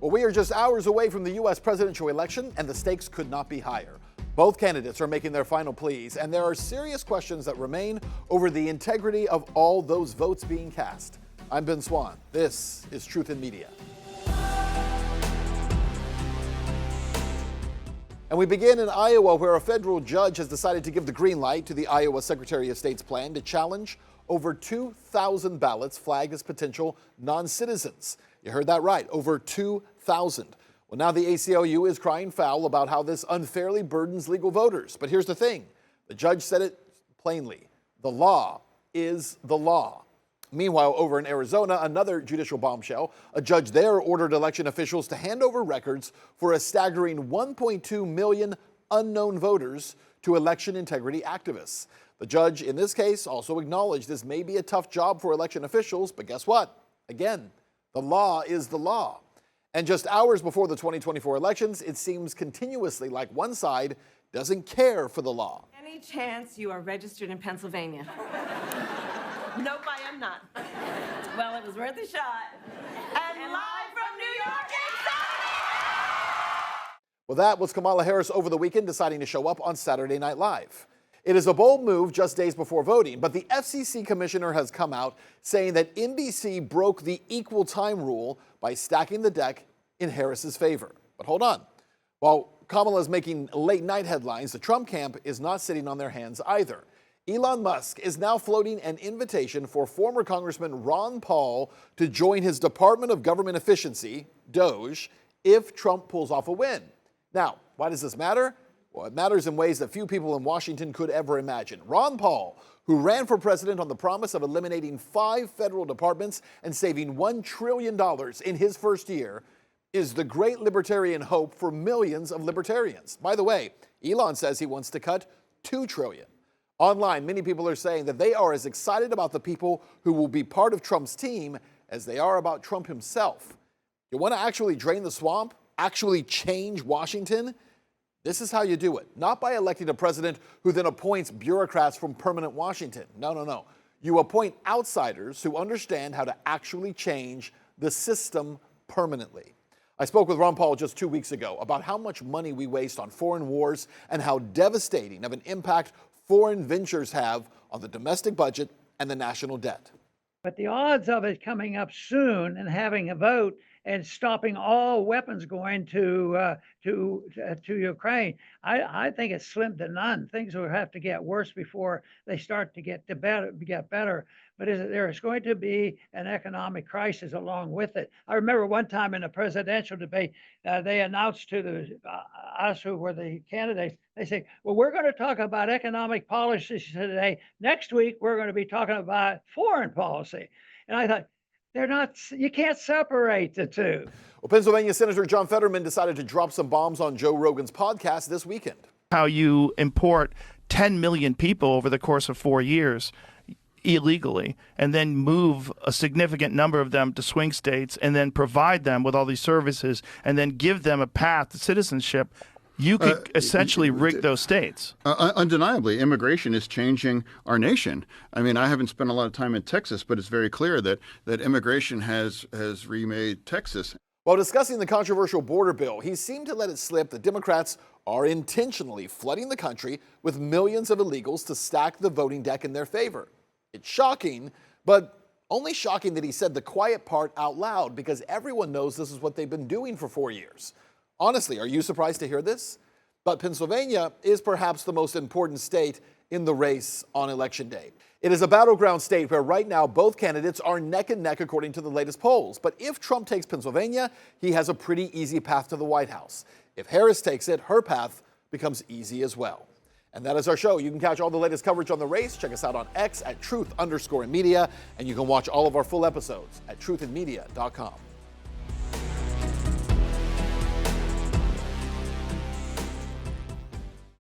Well, we are just hours away from the U.S. presidential election, and the stakes could not be higher. Both candidates are making their final pleas, and there are serious questions that remain over the integrity of all those votes being cast. I'm Ben Swann. This is Truth in Media. And we begin in Iowa, where a federal judge has decided to give the green light to the Iowa Secretary of State's plan to challenge over 2,000 ballots flagged as potential non-citizens. You heard that right, over 2,000. Well, now the ACLU is crying foul about how this unfairly burdens legal voters. But here's the thing. The judge said it plainly. The law is the law. Meanwhile, over in Arizona, another judicial bombshell, a judge there ordered election officials to hand over records for a staggering 1.2 million unknown voters to election integrity activists. The judge in this case also acknowledged this may be a tough job for election officials, but guess what? Again, the law is the law. And just hours before the 2024 elections, it seems continuously like one side doesn't care for the law. Any chance you are registered in Pennsylvania? Nope, I am not. Well, it was worth a shot. And live from New York, Well, that was Kamala Harris over the weekend deciding to show up on Saturday Night Live. It is a bold move just days before voting, but the FCC commissioner has come out saying that NBC broke the equal time rule by stacking the deck in Harris's favor. But hold on. While Kamala is making late night headlines, the Trump camp is not sitting on their hands either. Elon Musk is now floating an invitation for former Congressman Ron Paul to join his Department of Government Efficiency, DOGE, if Trump pulls off a win. Now, why does this matter? Well, it matters in ways that few people in Washington could ever imagine. Ron Paul, who ran for president on the promise of eliminating 5 federal departments and saving $1 trillion in his first year, is the great libertarian hope for millions of libertarians. By the way, Elon says he wants to cut $2 trillion. Online, many people are saying that they are as excited about the people who will be part of Trump's team as they are about Trump himself. You want to actually drain the swamp? Actually change Washington? This is how you do it. Not by electing a president who then appoints bureaucrats from permanent Washington. No. You appoint outsiders who understand how to actually change the system permanently. I spoke with Ron Paul just 2 weeks ago about how much money we waste on foreign wars and how devastating of an impact foreign ventures have on the domestic budget and the national debt. But the odds of it coming up soon and having a vote and stopping all weapons going to Ukraine, I think it's slim to none. Things will have to get worse before they start to get better. But there's going to be an economic crisis along with it. I remember one time in a presidential debate, they announced to us who were the candidates, they say, well, we're going to talk about economic policies today. Next week, we're going to be talking about foreign policy. And I thought, you can't separate the two. Well, Pennsylvania Senator John Fetterman decided to drop some bombs on Joe Rogan's podcast this weekend. How you import 10 million people over the course of 4 years illegally, and then move a significant number of them to swing states, and then provide them with all these services, and then give them a path to citizenship. You could essentially rig those states. Undeniably, immigration is changing our nation. I mean, I haven't spent a lot of time in Texas, but it's very clear that immigration has remade Texas. While discussing the controversial border bill, he seemed to let it slip that Democrats are intentionally flooding the country with millions of illegals to stack the voting deck in their favor. It's shocking, but only shocking that he said the quiet part out loud, because everyone knows this is what they've been doing for 4 years. Honestly, are you surprised to hear this? But Pennsylvania is perhaps the most important state in the race on Election Day. It is a battleground state where right now both candidates are neck and neck according to the latest polls. But if Trump takes Pennsylvania, he has a pretty easy path to the White House. If Harris takes it, her path becomes easy as well. And that is our show. You can catch all the latest coverage on the race. Check us out on X at @Truth_in_Media. And you can watch all of our full episodes at truthinmedia.com.